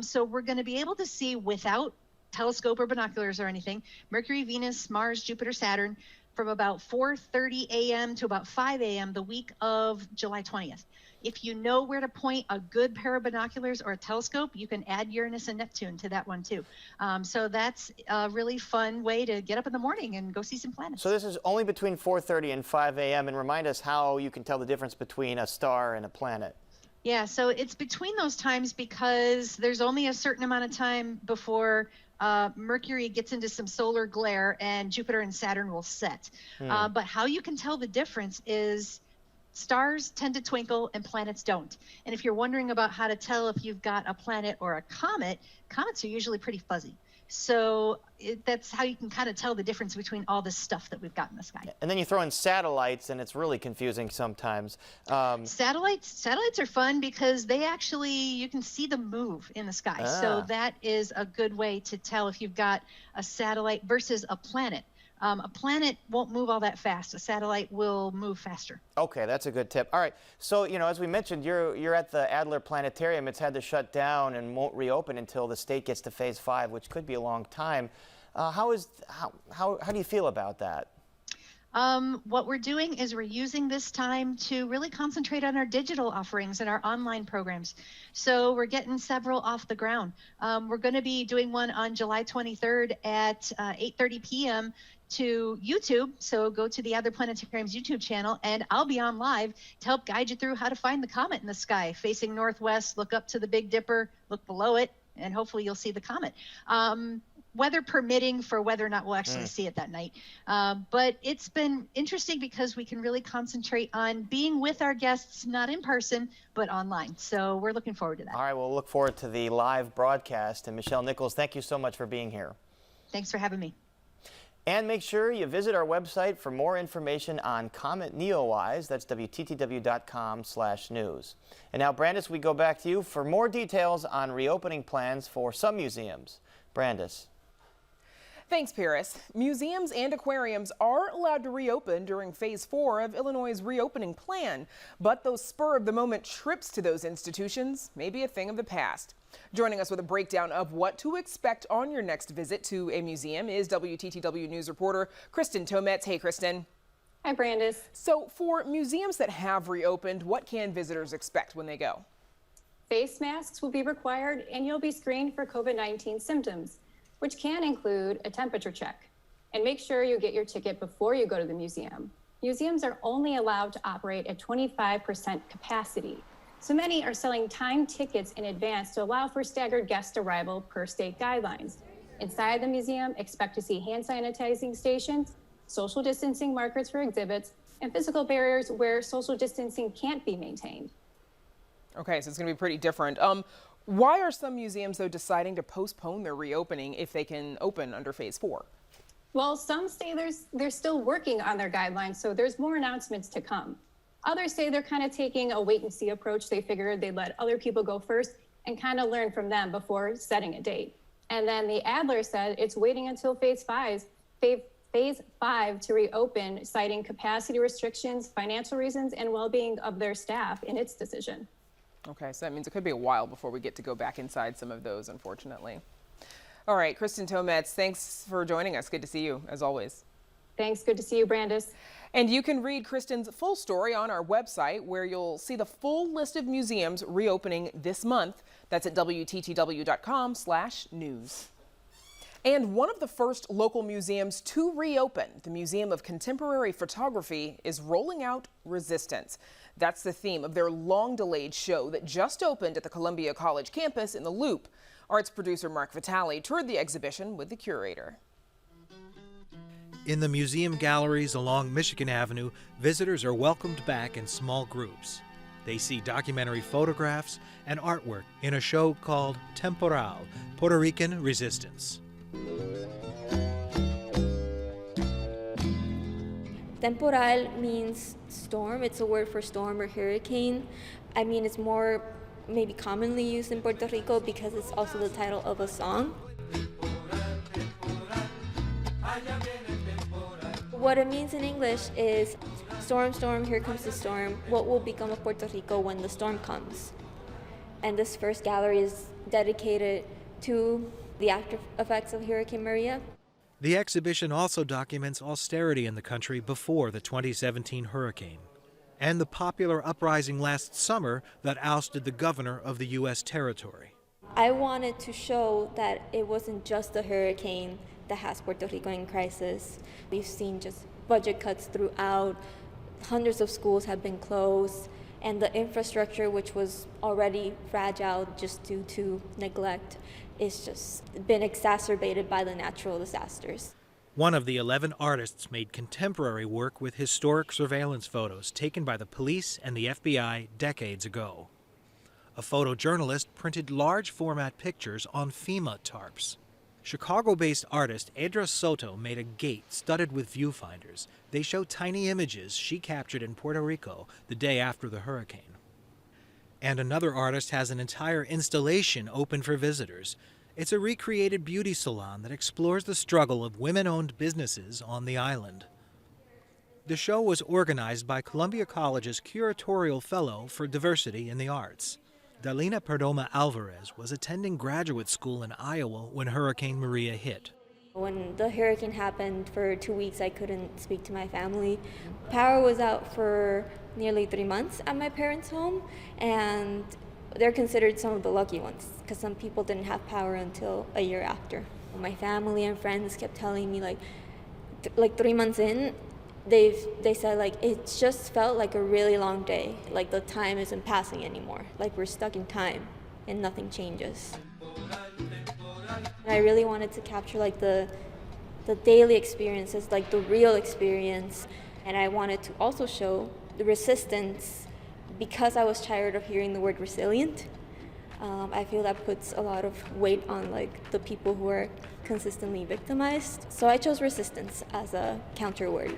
So we're going to be able to see without telescope or binoculars or anything, Mercury, Venus, Mars, Jupiter, Saturn, from about 4:30 a.m. to about 5 a.m. the week of July 20th. If you know where to point a good pair of binoculars or a telescope, you can add Uranus and Neptune to that one too. So that's a really fun way to get up in the morning and go see some planets. So this is only between 4:30 and 5 a.m. and remind us how you can tell the difference between a star and a planet. Yeah, so it's between those times because there's only a certain amount of time before Mercury gets into some solar glare and Jupiter and Saturn will set. But how you can tell the difference is stars tend to twinkle and planets don't. And if you're wondering about how to tell if you've got a planet or a comet, comets are usually pretty fuzzy. So that's how you can kind of tell the difference between all this stuff that we've got in the sky. And then you throw in satellites and it's really confusing sometimes. Satellites are fun because they actually, you can see them move in the sky. So that is a good way to tell if you've got a satellite versus a planet. A planet won't move all that fast. A satellite will move faster. Okay, that's a good tip. All right, so as we mentioned, you're at the Adler Planetarium. It's had to shut down and won't reopen until the state gets to phase 5, which could be a long time. How do you feel about that? What we're doing is we're using this time to really concentrate on our digital offerings and our online programs. So we're getting several off the ground. We're going to be doing one on July 23rd at 8:30 p.m. to YouTube. So go to the Adler Planetarium's YouTube channel and I'll be on live to help guide you through how to find the comet in the sky. Facing northwest, look up to the Big Dipper, look below it, and hopefully you'll see the comet. Weather permitting for whether or not we'll actually see it that night. But it's been interesting because we can really concentrate on being with our guests, not in person, but online. So we're looking forward to that. All right, we'll look forward to the live broadcast. And Michelle Nichols, thank you so much for being here. Thanks for having me. And make sure you visit our website for more information on Comet Neowise. That's WTTW.com/news. And now, Brandis, we go back to you for more details on reopening plans for some museums. Brandis. Thanks, Paris. Museums and aquariums are allowed to reopen during Phase 4 of Illinois' reopening plan, but those spur-of-the-moment trips to those institutions may be a thing of the past. Joining us with a breakdown of what to expect on your next visit to a museum is WTTW News reporter Kristen Tometz. Hey, Kristen. Hi, Brandis. So for museums that have reopened, what can visitors expect when they go? Face masks will be required and you'll be screened for COVID-19 symptoms, which can include a temperature check. And make sure you get your ticket before you go to the museum. Museums are only allowed to operate at 25% capacity. So many are selling timed tickets in advance to allow for staggered guest arrival per state guidelines. Inside the museum, expect to see hand sanitizing stations, social distancing markers for exhibits, and physical barriers where social distancing can't be maintained. Okay, so it's going to be pretty different. Why are some museums, though, deciding to postpone their reopening if they can open under phase 4? Well, some say they're still working on their guidelines, so there's more announcements to come. Others say they're kind of taking a wait and see approach. They figured they'd let other people go first and kind of learn from them before setting a date. And then the Adler said it's waiting until phase 5 to reopen, citing capacity restrictions, financial reasons, and well-being of their staff in its decision. Okay, so that means it could be a while before we get to go back inside some of those, unfortunately. All right, Kristen Tometz, thanks for joining us. Good to see you, as always. Thanks. Good to see you, Brandis. And you can read Kristen's full story on our website, where you'll see the full list of museums reopening this month. That's at WTTW.com/news. And one of the first local museums to reopen, the Museum of Contemporary Photography, is rolling out Resistance. That's the theme of their long-delayed show that just opened at the Columbia College campus in the Loop. Arts producer Mark Vitale toured the exhibition with the curator. In the museum galleries along Michigan Avenue, visitors are welcomed back in small groups. They see documentary photographs and artwork in a show called Temporal, Puerto Rican Resistance. Temporal means storm. It's a word for storm or hurricane. I mean, it's more maybe commonly used in Puerto Rico because it's also the title of a song. What it means in English is storm, storm, here comes the storm. What will become of Puerto Rico when the storm comes? And this first gallery is dedicated to the after effects of Hurricane Maria. The exhibition also documents austerity in the country before the 2017 hurricane and the popular uprising last summer that ousted the governor of the U.S. territory. I wanted to show that it wasn't just the hurricane that has Puerto Rico in crisis. We've seen just budget cuts throughout. Hundreds of schools have been closed, and the infrastructure, which was already fragile just due to neglect, is just been exacerbated by the natural disasters. One of the 11 artists made contemporary work with historic surveillance photos taken by the police and the FBI decades ago. A photojournalist printed large format pictures on FEMA tarps. Chicago-based artist Edra Soto made a gate studded with viewfinders. They show tiny images she captured in Puerto Rico the day after the hurricane. And another artist has an entire installation open for visitors. It's a recreated beauty salon that explores the struggle of women-owned businesses on the island. The show was organized by Columbia College's Curatorial Fellow for Diversity in the Arts. Dalina Perdomo Alvarez was attending graduate school in Iowa when Hurricane Maria hit. When the hurricane happened for 2 weeks, I couldn't speak to my family. Power was out for nearly 3 months at my parents' home, and they're considered some of the lucky ones because some people didn't have power until a year after. My family and friends kept telling me like 3 months in, they said like it just felt like a really long day, like the time isn't passing anymore, like we're stuck in time and nothing changes. I really wanted to capture like the daily experiences, like the real experience, and I wanted to also show the resistance because I was tired of hearing the word resilient. I feel that puts a lot of weight on like the people who are consistently victimized. So I chose resistance as a counter word.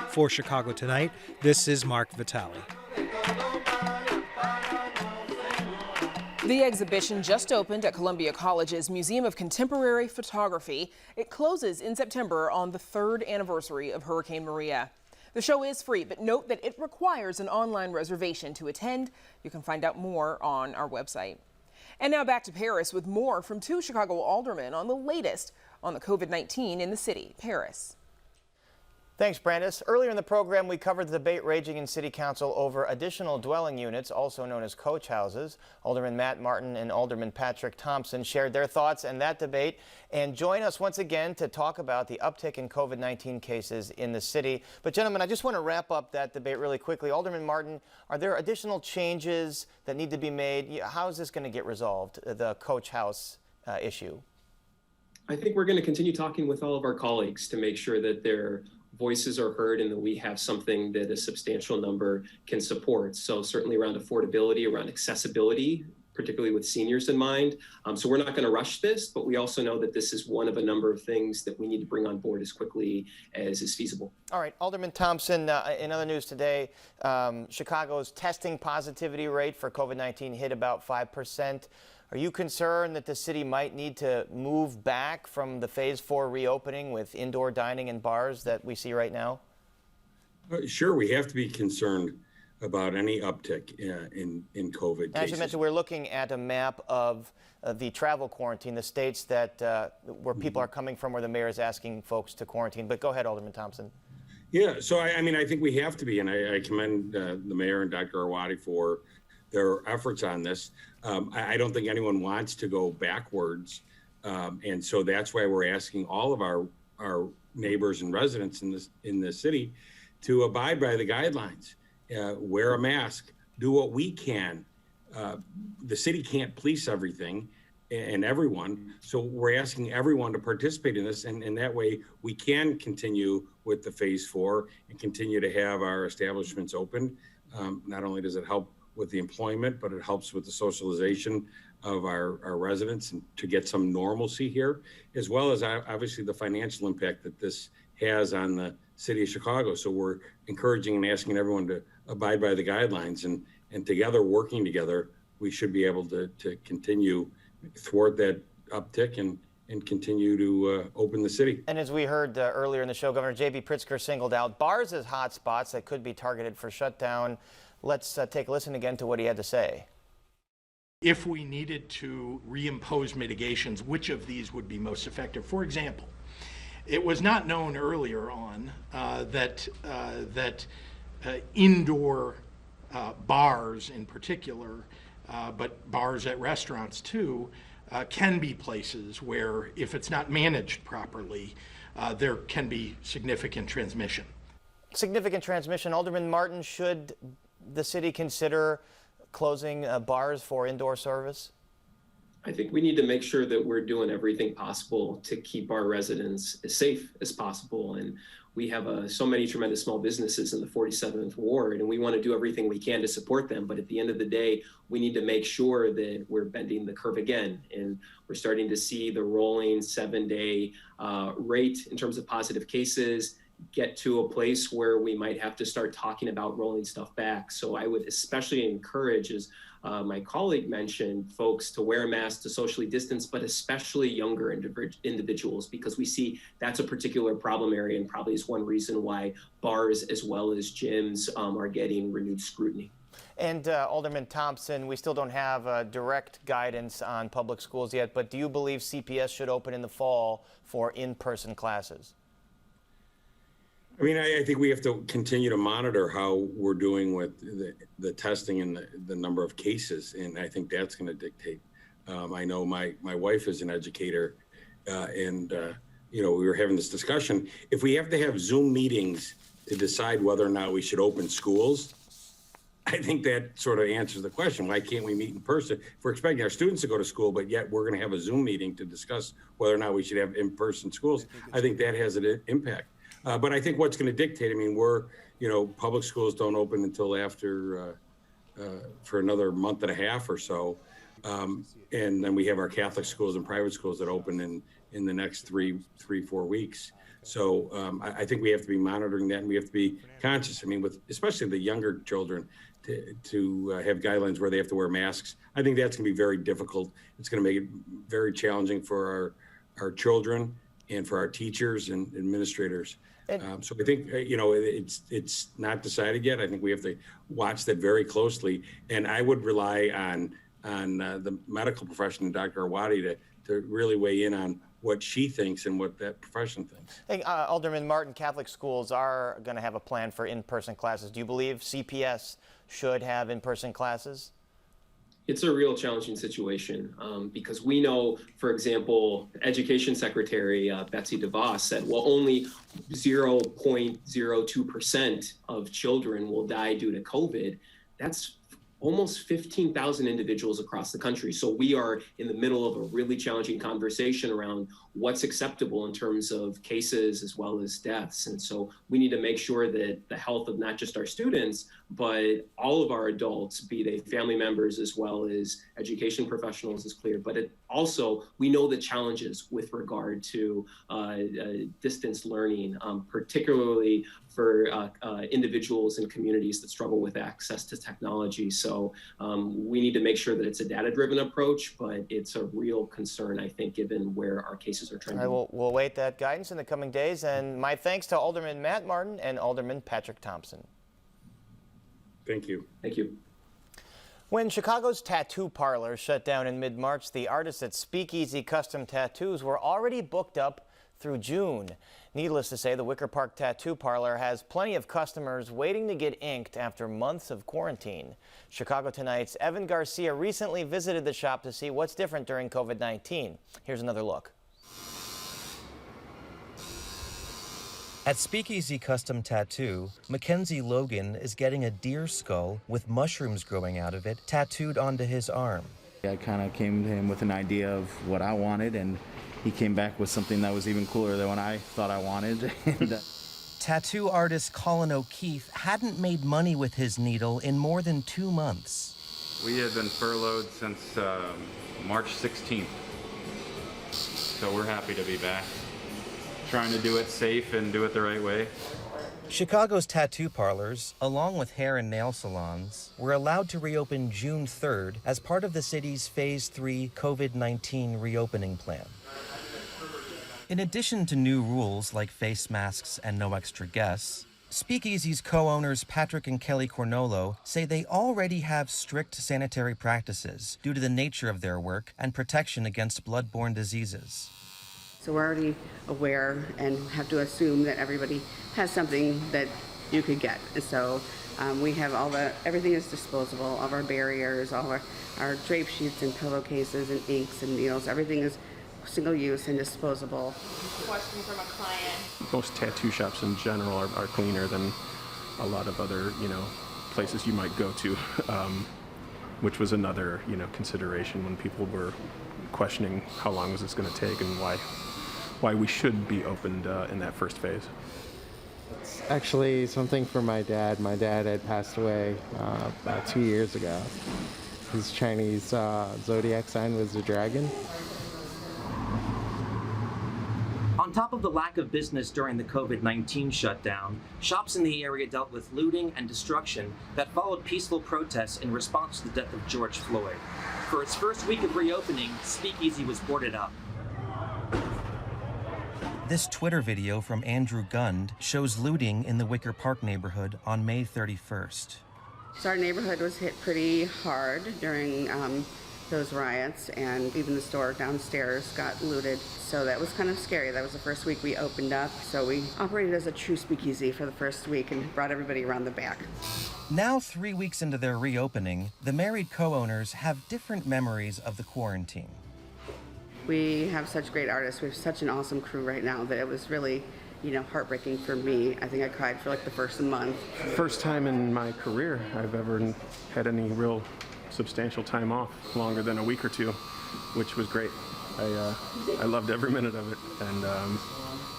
For Chicago Tonight, this is Mark Vitale. The exhibition just opened at Columbia College's Museum of Contemporary Photography. It closes in September on the 3rd anniversary of Hurricane Maria. The show is free, but note that it requires an online reservation to attend. You can find out more on our website. And now back to Paris with more from 2 Chicago aldermen on the latest on the COVID-19 in the city. Paris. Thanks, Brandis. Earlier in the program, we covered the debate raging in City Council over additional dwelling units, also known as coach houses. Alderman Matt Martin and Alderman Patrick Thompson shared their thoughts in that debate. And join us once again to talk about the uptick in COVID-19 cases in the city. But gentlemen, I just want to wrap up that debate really quickly. Alderman Martin, are there additional changes that need to be made? How is this going to get resolved, the coach house issue? I think we're going to continue talking with all of our colleagues to make sure that their voices are heard and that we have something that a substantial number can support. So certainly around affordability, around accessibility, particularly with seniors in mind. So we're not going to rush this, but we also know that this is one of a number of things that we need to bring on board as quickly as is feasible. All right, Alderman Thompson, in other news today, Chicago's testing positivity rate for COVID-19 hit about 5%. Are you concerned that the city might need to move back from the Phase 4 reopening with indoor dining and bars that we see right now? Sure, we have to be concerned about any uptick in COVID cases. As you mentioned, we're looking at a map of the travel quarantine, the states that where people are coming from, where the mayor is asking folks to quarantine. But go ahead, Alderman Thompson. Yeah, so I mean, I think we have to be, and I commend the mayor and Dr. Arwady for their efforts on this. I don't think anyone wants to go backwards, and so that's why we're asking all of our neighbors and residents in the city to abide by the guidelines. Wear a mask, do what we can. The city can't police everything and everyone, so we're asking everyone to participate in this, and that way we can continue with the Phase 4 and continue to have our establishments open. Not only does it help with the employment, but it helps with the socialization of our residents and to get some normalcy here, as well as obviously the financial impact that this has on the city of Chicago. So we're encouraging and asking everyone to abide by the guidelines, and together, working together, we should be able to continue thwart that uptick and continue to open the city. And as we heard earlier in the show, Governor J.B. Pritzker singled out bars as hot spots that could be targeted for shutdown. Let's take a listen again to what he had to say. If we needed to reimpose mitigations, which of these would be most effective? For example, it was not known earlier on that indoor bars in particular, but bars at restaurants too, can be places where, if it's not managed properly, there can be significant transmission. Significant transmission. Alderman Martin, should the city consider closing bars for indoor service? I think we need to make sure that we're doing everything possible to keep our residents as safe as possible. And we have so many tremendous small businesses in the 47th Ward, and we want to do everything we can to support them. But at the end of the day, we need to make sure that we're bending the curve again. And we're starting to see the rolling 7-day rate in terms of positive cases get to a place where we might have to start talking about rolling stuff back. So I would especially encourage, as my colleague mentioned, folks to wear a mask, to socially distance, but especially younger individuals, because we see that's a particular problem area and probably is one reason why bars as well as gyms are getting renewed scrutiny. And Alderman Thompson, we still don't have direct guidance on public schools yet, but do you believe CPS should open in the fall for in-person classes? I mean, I think we have to continue to monitor how we're doing with the testing and the number of cases, and I think that's going to dictate. I know my wife is an educator, and we were having this discussion. If we have to have Zoom meetings to decide whether or not we should open schools, I think that sort of answers the question. Why can't we meet in person? If we're expecting our students to go to school, but yet we're going to have a Zoom meeting to discuss whether or not we should have in-person schools, I think that has an impact. But I think what's going to dictate, I mean, public schools don't open until after, for another month and a half or so. And then we have our Catholic schools and private schools that open in the next 4 weeks. So I think we have to be monitoring that, and we have to be conscious. I mean, with especially the younger children, to have guidelines where they have to wear masks. I think that's going to be very difficult. It's going to make it very challenging for our children and for our teachers and administrators. So I think, it's not decided yet. I think we have to watch that very closely. And I would rely on the medical profession and Dr. Arwady to really weigh in on what she thinks and what that profession thinks. Hey, Alderman Martin, Catholic schools are going to have a plan for in-person classes. Do you believe CPS should have in-person classes? It's a real challenging situation because we know, for example, Education Secretary Betsy DeVos said, well, only 0.02% of children will die due to COVID. That's almost 15,000 individuals across the country. So we are in the middle of a really challenging conversation around what's acceptable in terms of cases as well as deaths. And so we need to make sure that the health of not just our students, but all of our adults, be they family members as well as education professionals, is clear. But also, we know the challenges with regard to distance learning, particularly for individuals and communities that struggle with access to technology. So we need to make sure that it's a data-driven approach, but it's a real concern, I think, given where our cases are trending. All right, we'll await that guidance in the coming days. And my thanks to Alderman Matt Martin and Alderman Patrick Thompson. Thank you. Thank you. When Chicago's tattoo parlor shut down in mid-March, the artists at Speakeasy Custom Tattoos were already booked up through June. Needless to say, the Wicker Park Tattoo Parlor has plenty of customers waiting to get inked after months of quarantine. Chicago Tonight's Evan Garcia recently visited the shop to see what's different during COVID-19. Here's another look. At Speakeasy Custom Tattoo, Mackenzie Logan is getting a deer skull with mushrooms growing out of it tattooed onto his arm. I kind of came to him with an idea of what I wanted, and he came back with something that was even cooler than what I thought I wanted. Tattoo artist Colin O'Keefe hadn't made money with his needle in more than 2 months. We have been furloughed since March 16th, so we're happy to be back. Trying to do it safe and do it the right way. Chicago's tattoo parlors, along with hair and nail salons, were allowed to reopen June 3rd as part of the city's Phase 3 COVID-19 reopening plan. In addition to new rules like face masks and no extra guests, Speakeasy's co-owners Patrick and Kelly Cornolo say they already have strict sanitary practices due to the nature of their work and protection against bloodborne diseases. So we're already aware and have to assume that everybody has something that you could get. And so we have everything is disposable, all of our barriers, all our drape sheets and pillowcases and inks and needles, everything is single use and disposable. Question from a client. Most tattoo shops in general are cleaner than a lot of other, places you might go to, which was another, consideration when people were questioning how long was this going to take and why we should be opened in that first phase. It's actually something for my dad. My dad had passed away about 2 years ago. His Chinese zodiac sign was the dragon. On top of the lack of business during the COVID-19 shutdown, shops in the area dealt with looting and destruction that followed peaceful protests in response to the death of George Floyd. For its first week of reopening, Speakeasy was boarded up. This Twitter video from Andrew Gund shows looting in the Wicker Park neighborhood on May 31st. So our neighborhood was hit pretty hard during those riots, and even the store downstairs got looted. So that was kind of scary. That was the first week we opened up. So we operated as a true speakeasy for the first week and brought everybody around the back. Now 3 weeks into their reopening, the married co-owners have different memories of the quarantine. We have such great artists. We have such an awesome crew right now that it was really, heartbreaking for me. I think I cried for like the first month. First time in my career I've ever had any real substantial time off, longer than a week or two, which was great. I loved every minute of it, and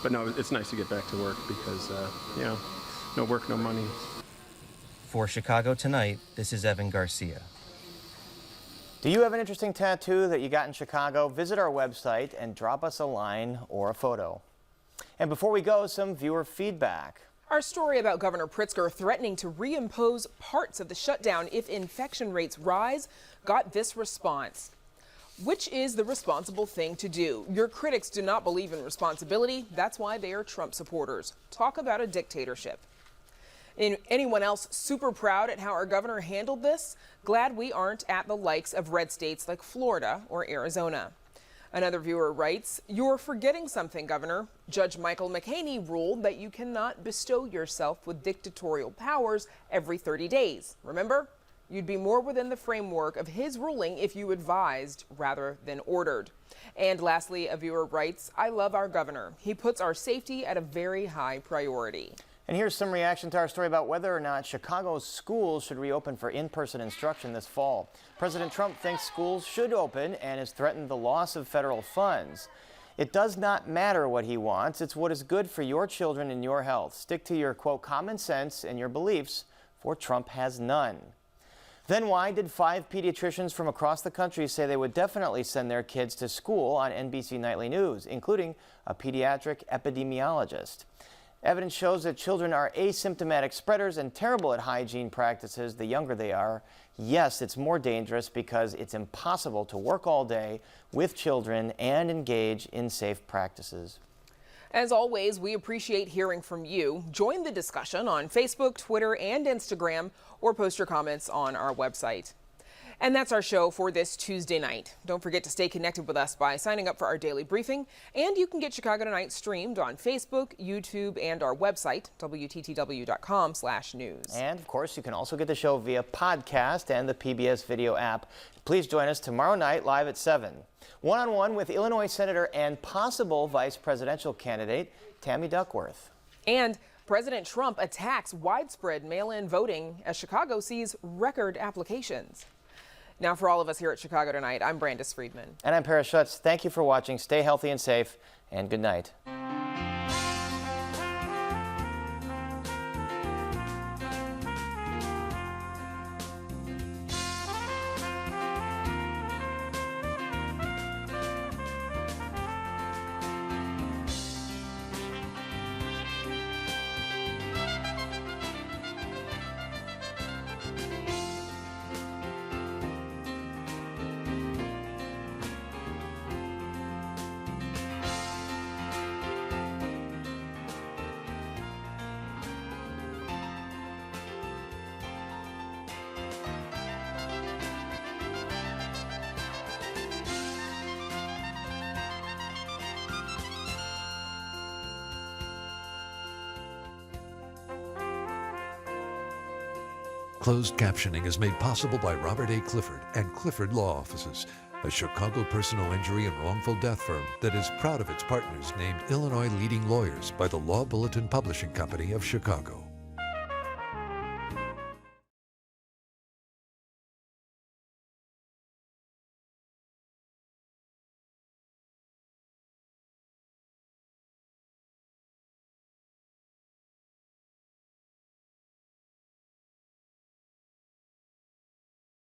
but no, it's nice to get back to work because no work, no money. For Chicago Tonight, this is Evan Garcia. Do you have an interesting tattoo that you got in Chicago? Visit our website and drop us a line or a photo. And before we go, some viewer feedback. Our story about Governor Pritzker threatening to reimpose parts of the shutdown if infection rates rise got this response. Which is the responsible thing to do? Your critics do not believe in responsibility. That's why they are Trump supporters. Talk about a dictatorship. Anyone else super proud at how our governor handled this? Glad we aren't at the likes of red states like Florida or Arizona. Another viewer writes, "You're forgetting something, Governor. Judge Michael McHaney ruled that you cannot bestow yourself with dictatorial powers every 30 days. Remember? You'd be more within the framework of his ruling if you advised rather than ordered." And lastly, a viewer writes, "I love our governor. He puts our safety at a very high priority." And here's some reaction to our story about whether or not Chicago's schools should reopen for in-person instruction this fall. President Trump thinks schools should open and has threatened the loss of federal funds. It does not matter what he wants. It's what is good for your children and your health. Stick to your, quote, common sense and your beliefs, for Trump has none. Then why did 5 pediatricians from across the country say they would definitely send their kids to school on NBC Nightly News, including a pediatric epidemiologist? Evidence shows that children are asymptomatic spreaders and terrible at hygiene practices the younger they are. Yes, it's more dangerous because it's impossible to work all day with children and engage in safe practices. As always, we appreciate hearing from you. Join the discussion on Facebook, Twitter, and Instagram, or post your comments on our website. And that's our show for this Tuesday night. Don't forget to stay connected with us by signing up for our daily briefing. And you can get Chicago Tonight streamed on Facebook, YouTube, and our website, WTTW.com/news. And of course, you can also get the show via podcast and the PBS video app. Please join us tomorrow night live at 7. One-on-one with Illinois Senator and possible vice presidential candidate Tammy Duckworth. And President Trump attacks widespread mail-in voting as Chicago sees record applications. Now, for all of us here at Chicago Tonight, I'm Brandis Friedman. And I'm Paris Schutz. Thank you for watching. Stay healthy and safe, and good night. Closed captioning is made possible by Robert A. Clifford and Clifford Law Offices, a Chicago personal injury and wrongful death firm that is proud of its partners named Illinois Leading Lawyers by the Law Bulletin Publishing Company of Chicago.